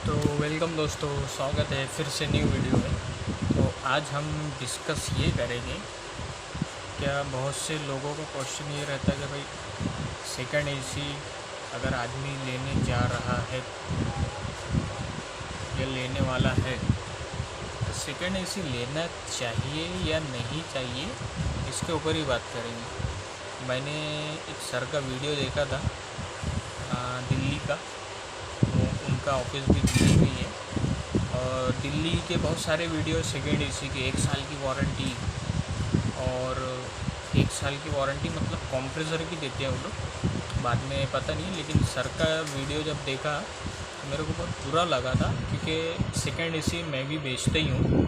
तो वेलकम दोस्तों, स्वागत है फिर से न्यू वीडियो में। तो आज हम डिस्कस ये करेंगे, क्या बहुत से लोगों का क्वेश्चन ये रहता है कि भाई सेकंड एसी अगर आदमी लेने जा रहा है या लेने वाला है तो सेकंड एसी लेना चाहिए या नहीं चाहिए, इसके ऊपर ही बात करेंगे। मैंने एक सर का वीडियो देखा था दिल्ली का, उनका ऑफिस भी दिल्ली में ही है और दिल्ली के बहुत सारे वीडियो सेकेंड एसी के 1 साल की वारंटी और 1 साल की वारंटी मतलब कंप्रेसर की देते हैं वो लोग, बाद में पता नहीं। लेकिन सर का वीडियो जब देखा तो मेरे को बहुत बुरा लगा था, क्योंकि सेकेंड एसी मैं भी बेचता ही हूँ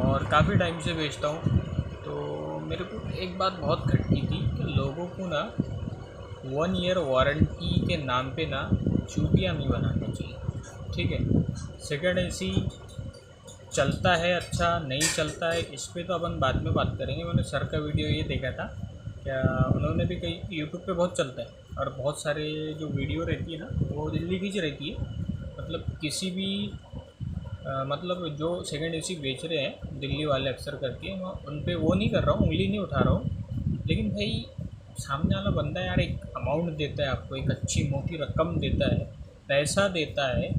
और काफ़ी टाइम से बेचता हूँ। तो मेरे को एक बात बहुत खटकी थी कि लोगों को ना 1 ईयर वारंटी के नाम पे ना चूतिया नहीं बनाना चाहिए, ठीक है। सेकंड एसी चलता है अच्छा नहीं चलता है, इस पे तो अपन बाद में बात करेंगे। मैंने सर का वीडियो ये देखा था, क्या उन्होंने भी कई यूट्यूब पे बहुत चलता है और बहुत सारे जो वीडियो रहती है ना वो दिल्ली की रहती है। मतलब किसी भी मतलब जो सेकंड एसी बेच रहे हैं दिल्ली वाले अक्सर करके, मैं उन पे वो नहीं कर रहा हूँ, उंगली नहीं उठा रहा हूँ। लेकिन भाई सामने वाला बंदा यार एक अमाउंट देता है आपको, एक अच्छी मोटी रकम देता है, पैसा देता है,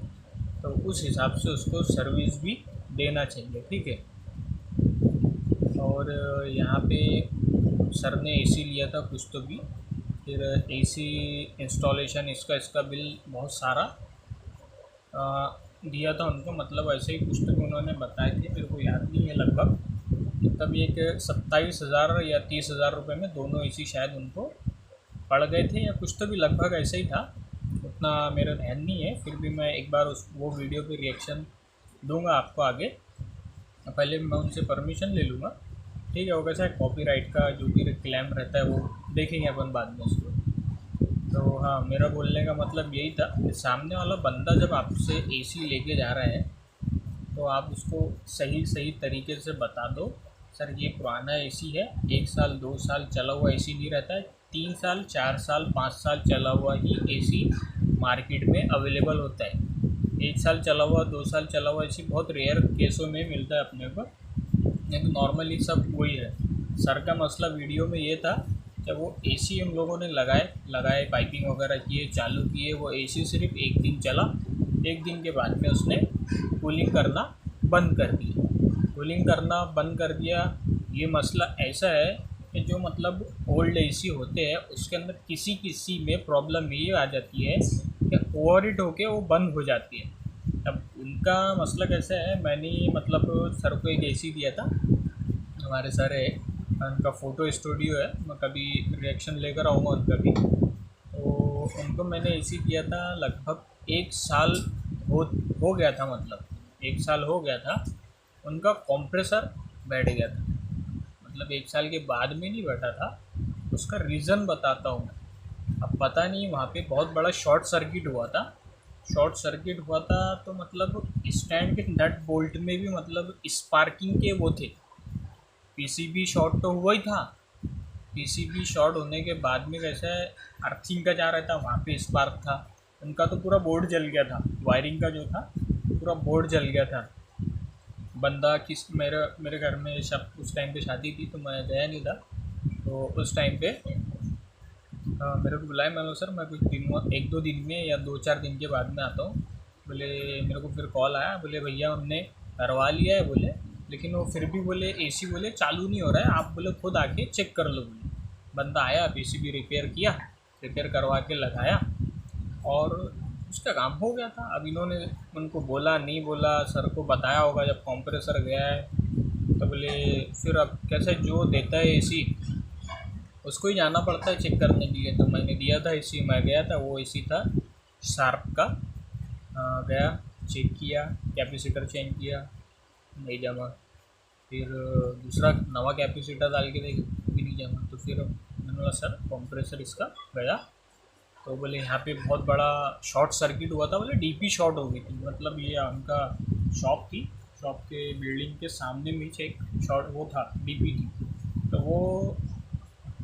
तो उस हिसाब से उसको सर्विस भी देना चाहिए, ठीक है। और यहाँ पे सर ने एसी लिया था कुछ तो भी, फिर एसी इंस्टॉलेशन इसका बिल बहुत सारा दिया था उनको, मतलब ऐसे ही कुछ तो भी उन्होंने बताए थे, मेरे को याद नहीं है लगभग। तभी एक 27,000 या 30,000 रुपये में दोनों एसी शायद उनको पड़ गए थे, या कुछ तो भी लगभग ऐसे ही था, उतना मेरा ध्यान नहीं है। फिर भी मैं एक बार वो वीडियो पे रिएक्शन दूंगा आपको आगे। पहले मैं उनसे परमिशन ले लूँगा, ठीक है। वो कैसा है, कॉपीराइट का जो भी क्लेम रहता है वो देखेंगे अपन बाद में उसको। तो हाँ, मेरा बोलने का मतलब यही था कि सामने वाला बंदा जब आपसे एसी लेके जा रहा है तो आप उसको सही सही तरीके से बता दो, सर ये पुराना एसी है, 1 साल 2 साल चला हुआ एसी नहीं रहता है, 3 साल 4 साल 5 साल चला हुआ ही एसी मार्केट में अवेलेबल होता है। 1 साल चला हुआ 2 साल चला हुआ एसी बहुत रेयर केसों में मिलता है अपने को, नहीं तो नॉर्मली सब वही है। सर का मसला वीडियो में ये था कि वो एसी उन लोगों ने लगाए पाइपिंग वगैरह किए, चालू किए, वो एसी सिर्फ 1 दिन चला, 1 दिन के बाद में उसने कूलिंग करना बंद कर दिया। कूलिंग करना बंद कर दिया, ये मसला ऐसा है कि जो मतलब ओल्ड एसी होते हैं उसके अंदर किसी किसी में प्रॉब्लम ये आ जाती है कि ओवरहीट होके वो बंद हो जाती है। अब उनका मसला कैसा है, मैंने मतलब सर को एक एसी दिया था, हमारे सर है, उनका फ़ोटो स्टूडियो है, मैं कभी रिएक्शन लेकर आऊँगा उनका भी। तो उनको मैंने एसी दिया था लगभग 1 साल हो गया था, मतलब 1 साल हो गया था। उनका कंप्रेसर बैठ गया था, मतलब 1 साल के बाद में नहीं बैठा था। उसका रीज़न बताता हूँ मैं। अब पता नहीं वहाँ पे बहुत बड़ा शॉर्ट सर्किट हुआ था। शॉर्ट सर्किट हुआ था तो मतलब स्टैंड के नट बोल्ट में भी मतलब स्पार्किंग के वो थे। पीसीबी शॉर्ट तो हुआ ही था, पीसीबी शॉर्ट होने के बाद में कैसा है, अर्थिंग का जा रहा था, वहाँ पे स्पार्क था। उनका तो पूरा बोर्ड जल गया था, वायरिंग का जो था पूरा बोर्ड जल गया था। बंदा मेरे घर में सब उस टाइम पे शादी थी तो मैं गया नहीं था। तो उस टाइम पे मेरे को बुलाया, मैंने सर मैं कुछ दिन 1-2 दिन में या 2-4 दिन के बाद में आता हूँ। बोले, मेरे को फिर कॉल आया, बोले भैया उनने करवा लिया है बोले, लेकिन वो फिर भी बोले एसी बोले चालू नहीं हो रहा है, आप बोले खुद आके चेक कर लो बोले। बंदा आया, पीसीबी रिपेयर किया, रिपेयर करवा के लगाया और उसका काम हो गया था। अब इन्होंने उनको बोला नहीं बोला, सर को बताया होगा जब कंप्रेसर गया है तो बोले फिर अब कैसे जो देता है एसी उसको ही जाना पड़ता है चेक करने के लिए। तो मैंने दिया था एसी, मैं गया था, वो एसी था शार्प का। गया, चेक किया, कैपेसिटर चेंज किया, नहीं जमा। फिर दूसरा नवा कैपेसिटर डाल के देख भी नहीं जमा। तो फिर मैंने बोला सर कंप्रेसर इसका गया। तो बोले यहाँ पे बहुत बड़ा शॉर्ट सर्किट हुआ था, बोले डीपी शॉर्ट हो गई थी। मतलब ये उनका शॉप थी, शॉप के बिल्डिंग के सामने में एक शॉर्ट वो था, डीपी थी। तो वो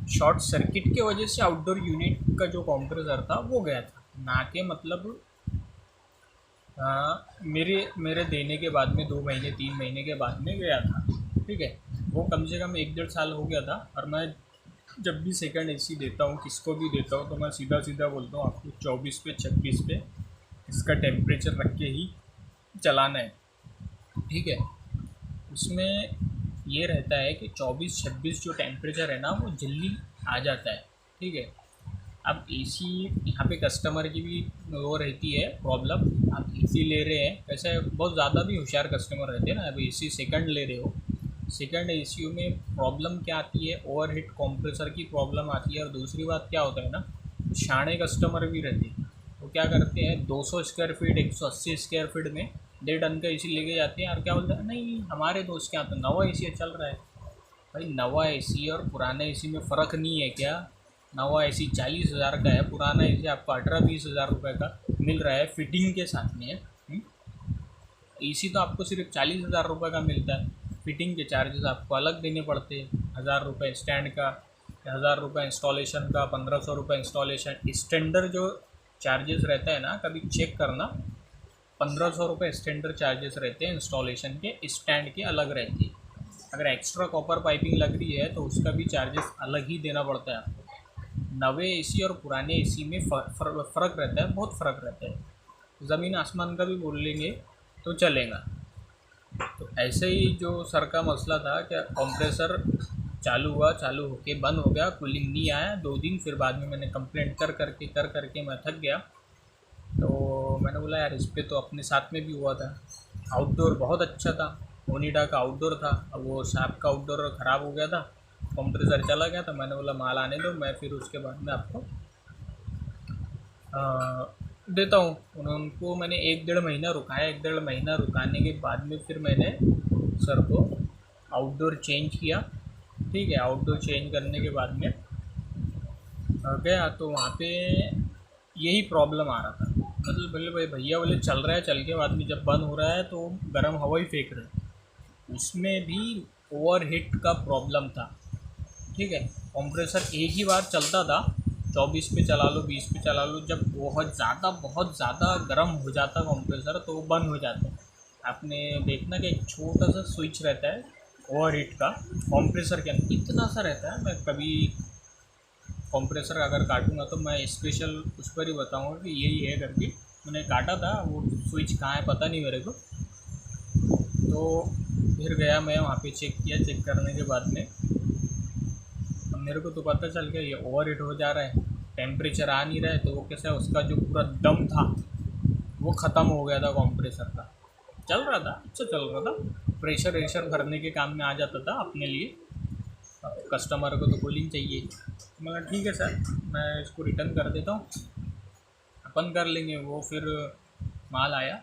शॉर्ट सर्किट के वजह से आउटडोर यूनिट का जो कंप्रेसर था वो गया था, ना कि मतलब मेरे मेरे देने के बाद में 2 महीने 3 महीने के बाद में गया था, ठीक है। वो कम से कम 1 डेढ़ साल हो गया था। और मैं जब भी सेकंड एसी देता हूँ, किसको भी देता हूँ, तो मैं सीधा सीधा बोलता हूँ आपको 24 पे 26 पे इसका टेम्परेचर रख के ही चलाना है, ठीक है। उसमें ये रहता है कि 24-26 जो टेम्परेचर है ना वो जल्दी आ जाता है, ठीक है। अब एसी यहाँ पे कस्टमर की भी वो रहती है प्रॉब्लम। आप एसी ले रहे हैं, वैसे बहुत ज़्यादा भी होशियार कस्टमर रहते हैं ना। अब एसी सेकंड ले रहे हो, सेकंड एसी में प्रॉब्लम क्या आती है, ओवरहीट कंप्रेसर की प्रॉब्लम आती है। और दूसरी बात क्या होता है ना, शाणे कस्टमर भी रहते हैं, वो क्या करते हैं 200 स्क्वायर फीट 180 स्क्वायर फीट में 1.5 टन का एसी लेके जाते हैं। और क्या बोलते हैं, नहीं हमारे दोस्त के यहाँ तो नवा एसी चल रहा है। भाई नवा एसी और पुराने एसी में फ़र्क नहीं है क्या? नवा एसी 40,000 का है, पुराना एसी आपको 18-20 हज़ार रुपये का मिल रहा है फिटिंग के साथ में। एसी तो आपको सिर्फ 40,000 रुपये का मिलता है, फिटिंग के चार्जेस आपको अलग देने पड़ते हैं। 1,000 रुपये स्टैंड का, 1,000 रुपये इंस्टॉलेशन का, 1,500 रुपये इंस्टॉलेशन। स्टैंडर्ड जो चार्जेस रहता है ना, कभी चेक करना, 1,500 रुपये स्टैंडर्ड चार्जेस रहते हैं इंस्टॉलेशन के, स्टैंड के अलग रहते हैं। अगर एक्स्ट्रा कॉपर पाइपिंग लग रही है तो उसका भी चार्जेस अलग ही देना पड़ता है आपको। नवे एसी और पुराने एसी में फ़र्क रहता है, बहुत फ़र्क रहता है, ज़मीन आसमान का भी बोल लेंगे तो चलेगा। तो ऐसे ही जो सर का मसला था, क्या कंप्रेसर चालू हुआ, चालू होके बंद हो गया, कूलिंग नहीं आया 2 दिन। फिर बाद में मैंने कंप्लेंट कर करके मैं थक गया। तो मैंने बोला यार इस पे तो अपने साथ में भी हुआ था। आउटडोर बहुत अच्छा था, ओनिडा का आउटडोर था। अब वो शॉप का आउटडोर ख़राब हो गया था, कंप्रेसर चला गया था। मैंने बोला माल आने दो, मैं फिर उसके बाद में आपको देता हूँ। उनको मैंने 1 डेढ़ महीना रुकाया। 1 डेढ़ महीना रुकाने के बाद में फिर मैंने सर को आउटडोर चेंज किया, ठीक है। आउटडोर चेंज करने के बाद में गया तो वहाँ पे यही प्रॉब्लम आ रहा था। मतलब बोले भाई भैया बोले चल रहा है, चल के बाद में जब बंद हो रहा है तो गर्म हवा ही फेंक रहे हैं। उसमें भी ओवरहीट का प्रॉब्लम था, ठीक है। कंप्रेसर एक ही बार चलता था, 24 पे चला लो, 20 पे चला लो। जब बहुत ज़्यादा गर्म हो जाता कंप्रेसर तो वो बंद हो जाता है। आपने देखना कि एक छोटा सा स्विच रहता है ओवरहीट का कंप्रेसर के अंदर, इतना सा रहता है। मैं कभी कंप्रेसर अगर काटूंगा तो मैं स्पेशल उस पर ही बताऊंगा कि यही है करके। मैंने काटा था, वो स्विच कहाँ है पता नहीं मेरे को। तो फिर गया मैं वहाँ पे चेक किया। चेक करने के बाद में अब मेरे को तो पता चल गया ये ओवरहीट हो जा रहा है, टेम्परेचर आ नहीं रहा है। तो वो कैसा है, उसका जो पूरा दम था वो ख़त्म हो गया था कंप्रेसर का। चल रहा था, अच्छा चल रहा था, प्रेशर वेशर भरने के काम में आ जाता था अपने लिए। कस्टमर को तो कूलिंग चाहिए। मगर ठीक है सर, मैं इसको रिटर्न कर देता हूँ, अपन कर लेंगे। वो फिर माल आया,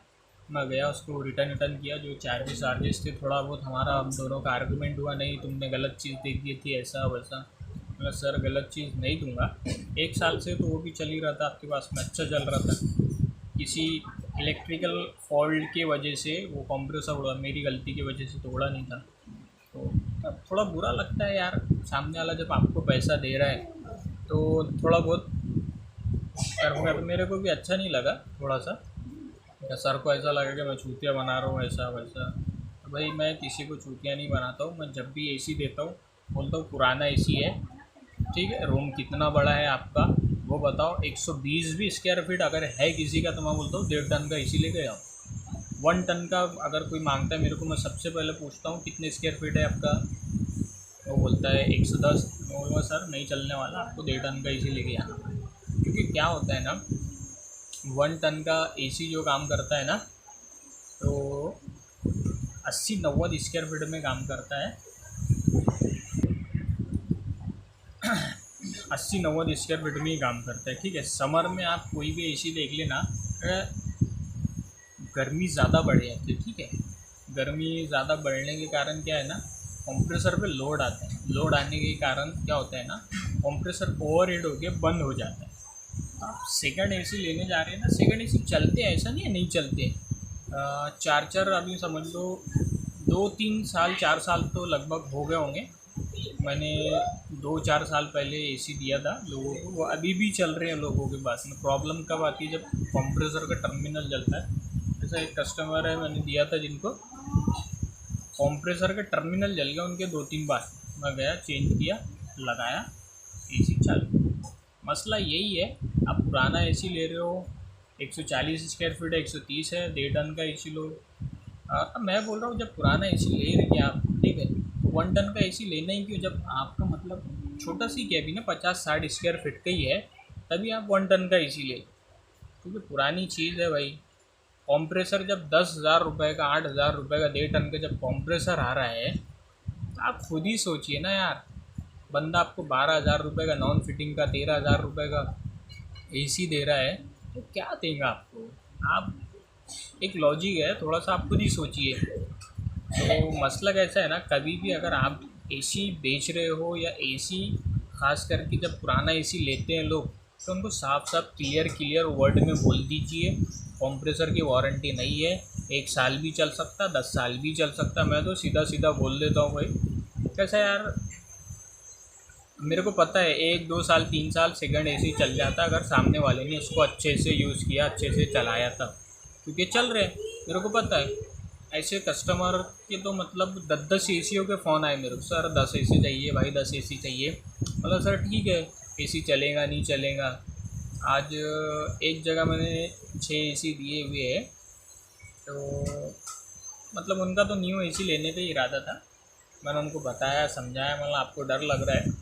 मैं गया उसको रिटर्न किया। जो चार्जेस थे थोड़ा बहुत हमारा हम दोनों का आर्गूमेंट हुआ, नहीं तुमने गलत चीज़ दे दी थी ऐसा वैसा। मैं सर गलत चीज़ नहीं दूंगा, 1 साल से तो वो भी चल ही रहा था आपके पास में, अच्छा चल रहा था। किसी इलेक्ट्रिकल फॉल्ट के वजह से वो कंप्रेसर उड़ा, मेरी गलती की वजह से तो उड़ा नहीं था। तो अब थोड़ा बुरा लगता है यार, सामने वाला जब आपको पैसा दे रहा है तो थोड़ा बहुत करूँगा। तो मेरे को भी अच्छा नहीं लगा थोड़ा सा, या सर को ऐसा लगा कि मैं चूतिया बना रहा हूँ ऐसा वैसा। तो भाई मैं किसी को चूतिया नहीं बनाता हूँ। मैं जब भी एसी देता हूँ बोलता हूँ पुराना एसी है, ठीक है। रूम कितना बड़ा है आपका वो बताओ। 120 भी स्क्वायर फीट अगर है किसी का तो मैं बोलता हूँ 1.5 टन का एसी लेके आओ। 1 टन का अगर कोई मांगता है मेरे को, मैं सबसे पहले पूछता हूँ कितने स्क्वायर फीट है आपका। वो बोलता है 110। मैं बोलूँगा सर नहीं चलने वाला, आपको 1.5 टन का एसी लेके आना। क्योंकि क्या होता है ना, 1 टन का एसी जो काम करता है ना तो 80-90 स्क्वायर फीट में काम करता है। 80-90 स्क्वायर फीट में ही काम करता है, ठीक है। समर में आप कोई भी एसी देख लेना, गर्मी ज़्यादा बढ़ जाती है, ठीक है। गर्मी ज़्यादा बढ़ने के कारण क्या है ना, कंप्रेसर पे लोड आता है। लोड आने के कारण क्या होता है ना, कंप्रेसर ओवरहीट होकर बंद हो जाता है। आप सेकंड एसी लेने जा रहे हैं ना, सेकंड एसी चलते हैं, ऐसा नहीं है नहीं चलते। 4 अभी समझ लो 2-3 साल 4 साल तो लगभग हो गए होंगे। मैंने 2-4 साल पहले एसी दिया था लोगों को, वो अभी भी चल रहे हैं लोगों के पास में। प्रॉब्लम कब आती है, जब कंप्रेसर का टर्मिनल जलता है। जैसे जैसा एक कस्टमर है मैंने दिया था जिनको कंप्रेसर का टर्मिनल जल गया उनके 2-3 बार। मैं गया, चेंज किया, लगाया, एसी चालू। मसला यही है, आप पुराना एसी ले रहे हो, 140 स्क्वायर फीट है, 130 है, 1.5 टन का एसी लो। अब मैं बोल रहा हूँ जब पुराना एसी ले रहे हैं आप, ठीक है, तो 1 टन का एसी लेना ही क्यों, जब आपका मतलब छोटा सी कैबिन है 50-60 स्क्वायर फीट का ही है, तभी आप 1 टन का एसी ले, क्योंकि पुरानी चीज़ है भाई। कॉम्प्रेसर जब 10,000 रुपये का, 8,000 रुपये का 1.5 टन का जब कॉम्प्रेसर आ रहा है, तो आप खुद ही सोचिए ना यार, बंदा आपको 12,000 रुपये का नॉन फिटिंग का, 13,000 रुपये का एसी दे रहा है, तो क्या देगा आपको। आप एक लॉजिक है, थोड़ा सा आप खुद ही सोचिए। तो मसला कैसा है ना, कभी भी अगर आप एसी बेच रहे हो या एसी ख़ास करके जब पुराना एसी लेते हैं लोग, तो उनको साफ साफ क्लियर वर्ड में बोल दीजिए कंप्रेसर की वारंटी नहीं है, 1 साल भी चल सकता, 10 साल भी चल सकता। मैं तो सीधा सीधा बोल देता हूँ भाई। कैसा यार, मेरे को पता है 1-2 साल 3 साल सेकंड एसी चल जाता अगर सामने वाले ने उसको अच्छे से यूज़ किया, अच्छे से चलाया तब, क्योंकि चल रहे मेरे को पता है। ऐसे कस्टमर के तो मतलब 10-10 एसियों के फ़ोन आए मेरे को, सर 10 एसी चाहिए भाई, 10 एसी चाहिए। मतलब सर ठीक है, एसी चलेगा नहीं चलेगा। आज एक जगह मैंने 6 एसी दिए हुए है, तो मतलब उनका तो न्यू एसी लेने का ही इरादा था। मैंने उनको बताया, समझाया, मतलब आपको डर लग रहा है,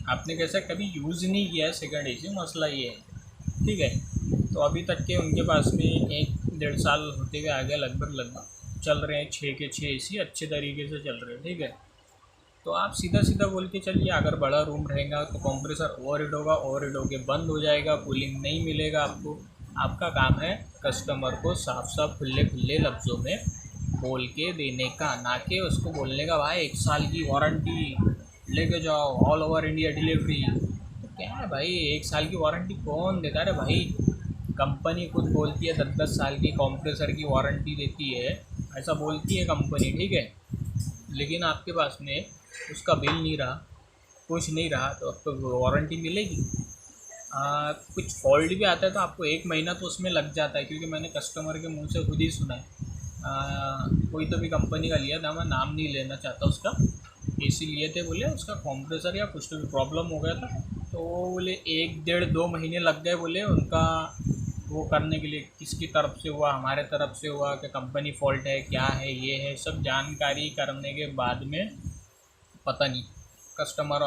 आपने कैसा कभी यूज़ नहीं किया है सेकंड एसी, मसला ये है, ठीक है। तो अभी तक के उनके पास में 1-1.5 साल होते हुए आ गया, लगभग चल रहे हैं 6 के 6 एसी अच्छे तरीके से चल रहे हैं, ठीक है। तो आप सीधा सीधा बोल के चलिए, अगर बड़ा रूम रहेगा तो कंप्रेसर ओवरहीट होगा, ओवरहीट होके बंद हो जाएगा, कूलिंग नहीं मिलेगा आपको। आपका काम है कस्टमर को साफ साफ खुले खुले लफ्ज़ों में बोल के देने का, ना कि उसको बोलने का भाई 1 साल की वारंटी लेके जाओ, ऑल ओवर इंडिया डिलीवरी। तो क्या है भाई, 1 साल की वारंटी कौन देता है भाई। कंपनी खुद बोलती है 10-10 साल की कंप्रेसर की वारंटी देती है, ऐसा बोलती है कंपनी, ठीक है। लेकिन आपके पास में उसका बिल नहीं रहा, कुछ नहीं रहा, तो आपको वारंटी मिलेगी। कुछ फॉल्ट भी आता है तो आपको 1 महीना तो उसमें लग जाता है, क्योंकि मैंने कस्टमर के मुंह से खुद ही सुना है। कोई तो भी कंपनी का लिया था, मैं नाम नहीं लेना चाहता उसका, एसी लिए थे, बोले उसका कंप्रेसर या कुछ तो भी प्रॉब्लम हो गया था, तो बोले 1-1.5-2 महीने लग गए बोले उनका वो करने के लिए। किसकी तरफ से हुआ, हमारे तरफ से हुआ कि कंपनी फॉल्ट है, क्या है, ये है, सब जानकारी करने के बाद में पता नहीं कस्टमर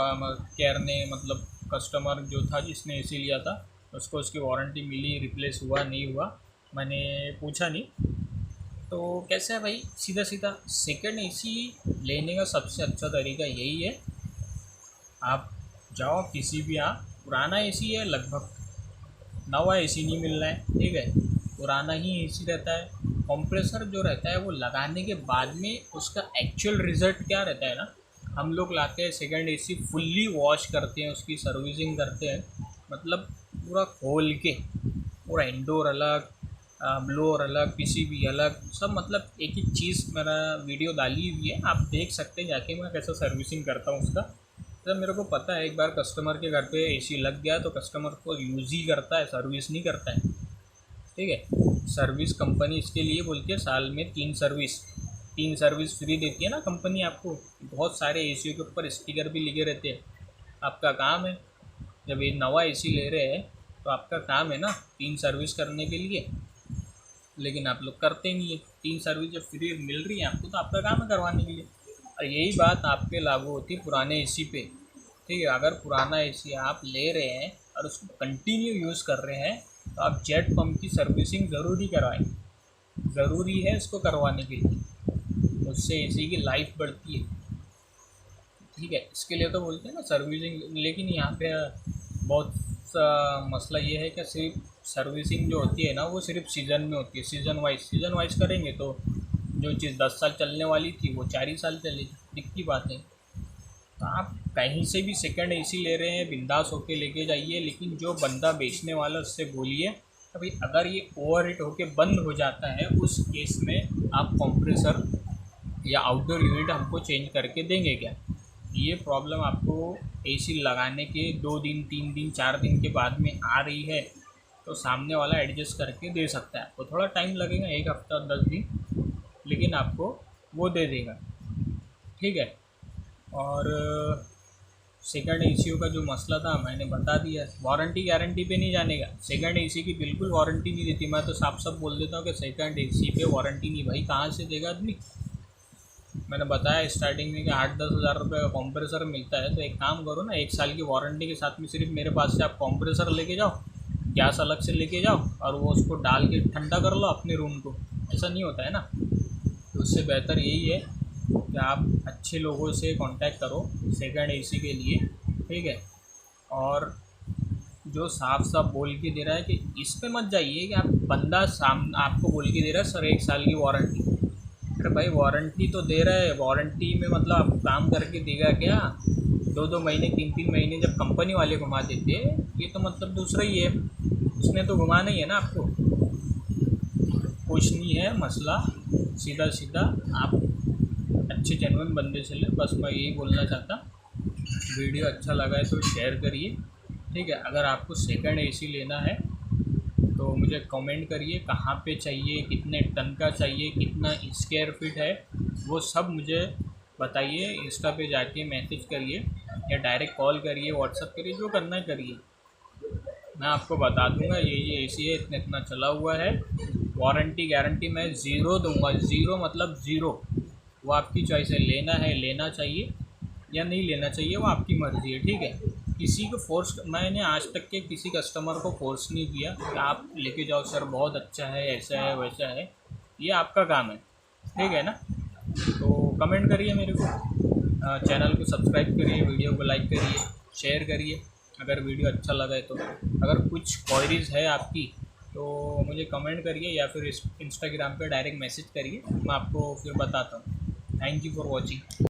केयर ने, मतलब कस्टमर जो था जिसने एसी लिया था उसको उसकी वारंटी मिली, रिप्लेस हुआ नहीं हुआ, मैंने पूछा नहीं। तो कैसा है भाई, सीधा सीधा सेकंड एसी लेने का सबसे अच्छा तरीका यही है, आप जाओ किसी भी, आप पुराना एसी है, लगभग नवा एसी नहीं मिल रहा है, ठीक है, पुराना ही एसी रहता है। कंप्रेसर जो रहता है वो लगाने के बाद में उसका एक्चुअल रिज़ल्ट क्या रहता है ना, हम लोग लाते हैं सेकंड एसी, फुल्ली वॉश करते हैं, उसकी सर्विसिंग करते हैं, मतलब पूरा खोल के, पूरा इंडोर अलग, ब्लोअर अलग, पीसीबी अलग, सब मतलब एक एक चीज़ मेरा वीडियो डाली हुई है, आप देख सकते हैं जाके मैं कैसा सर्विसिंग करता हूँ उसका। तो मेरे को पता है, एक बार कस्टमर के घर पे एसी लग गया तो कस्टमर को यूज़ ही करता है, सर्विस नहीं करता है, ठीक है। सर्विस कंपनी इसके लिए बोलती है, साल में 3 सर्विस फ्री देती है ना कंपनी आपको। बहुत सारे एसी के ऊपर स्टिकर भी लिखे रहते हैं। आपका काम है, जब ये नवा एसी ले रहे हैं तो आपका काम है ना 3 सर्विस करने के लिए, लेकिन आप लोग करते नहीं है। 3 सर्विस जब फ्री मिल रही है आपको तो आपका काम है करवाने के लिए। और यही बात आप पे लागू होती है पुराने एसी पे, ठीक है। अगर पुराना एसी आप ले रहे हैं और उसको कंटिन्यू यूज़ कर रहे हैं तो आप जेट पंप की सर्विसिंग ज़रूरी करवाएं, ज़रूरी है इसको करवाने के लिए, उससे एसी की लाइफ बढ़ती है, ठीक है। इसके लिए तो बोलते हैं ना सर्विसिंग। लेकिन यहाँ पे बहुत सा मसला ये है कि सिर्फ सर्विसिंग जो होती है ना वो सिर्फ सीज़न में होती है, सीज़न वाइज करेंगे तो जो चीज़ 10 साल चलने वाली थी वो 4 ही साल चलेगी, दिक्कत बात है। तो आप कहीं से भी सेकंड एसी ले रहे हैं बिंदास होके लेके जाइए, लेकिन जो बंदा बेचने वाला उससे बोलिए कि भाई अगर ये ओवरहीट होके बंद हो जाता है उस केस में आप कंप्रेसर या आउटडोर यूनिट हमको चेंज करके देंगे क्या। ये प्रॉब्लम आपको एसी लगाने के 2 दिन 3 दिन 4 दिन के बाद में आ रही है, तो सामने वाला एडजस्ट करके दे सकता है। आपको थोड़ा टाइम लगेगा, 1 हफ्ता 10 दिन, लेकिन आपको वो दे देगा, ठीक है। और सेकंड एसी का जो मसला था मैंने बता दिया। वारंटी गारंटी पे नहीं जाने का, सेकंड एसी की बिल्कुल वारंटी नहीं देती। मैं तो साफ साफ बोल देता हूँ कि सेकंड एसी पे वारंटी नहीं। भाई कहाँ से देगा आदमी? मैंने बताया स्टार्टिंग में कि 8-10 हज़ार रुपये का कंप्रेसर मिलता है, तो एक काम करो ना, 1 साल की वारंटी के साथ में सिर्फ मेरे पास से आप कंप्रेसर लेके जाओ, गैस अलग से लेके जाओ, और वो उसको डाल के ठंडा कर लो अपने रूम को। ऐसा नहीं होता है ना। तो उससे बेहतर यही है कि आप अच्छे लोगों से कांटेक्ट करो सेकंड एसी के लिए, ठीक है। और जो साफ साफ बोल के दे रहा है कि इस पे मत जाइए कि आप बंदा आपको बोल के दे रहा है सर 1 साल की वारंटी। अरे भाई वारंटी तो दे रहा है, वारंटी में मतलब आप काम करके देगा क्या? 2-2 महीने 3-3 महीने जब कंपनी वाले घुमा देते, ये तो मतलब दूसरा ही है, उसने तो घुमाना ही है ना आपको। कुछ नहीं है मसला, सीधा सीधा आप अच्छे जेन्युइन बंदे से ले, बस मैं यही बोलना चाहता। वीडियो अच्छा लगा है तो शेयर करिए, ठीक है। अगर आपको सेकंड एसी लेना है तो मुझे कमेंट करिए कहाँ पे चाहिए, कितने टन का चाहिए, कितना स्क्वायर फीट है, वो सब मुझे बताइए। इंस्टा पे जाके मैसेज करिए या डायरेक्ट कॉल करिए, व्हाट्सअप करिए, जो करना है करिए, मैं आपको बता दूंगा ये एसी है, इतना इतना चला हुआ है। वारंटी गारंटी मैं ज़ीरो दूंगा, ज़ीरो मतलब ज़ीरो। वो आपकी चॉइस है, लेना है लेना चाहिए या नहीं लेना चाहिए, वो आपकी मर्ज़ी है, ठीक है। किसी को फोर्स, मैंने आज तक के किसी कस्टमर को फोर्स नहीं किया कि आप लेके जाओ सर बहुत अच्छा है, ऐसा है वैसा है। ये आपका काम है, ठीक है ना। तो कमेंट करिए मेरे को, चैनल को सब्सक्राइब करिए, वीडियो को लाइक करिए, शेयर करिए अगर वीडियो अच्छा लगा है तो। अगर कुछ क्वेरीज़ है आपकी तो मुझे कमेंट करिए या फिर इंस्टाग्राम पे डायरेक्ट मैसेज करिए, मैं आपको फिर बताता हूँ। Thank you for watching.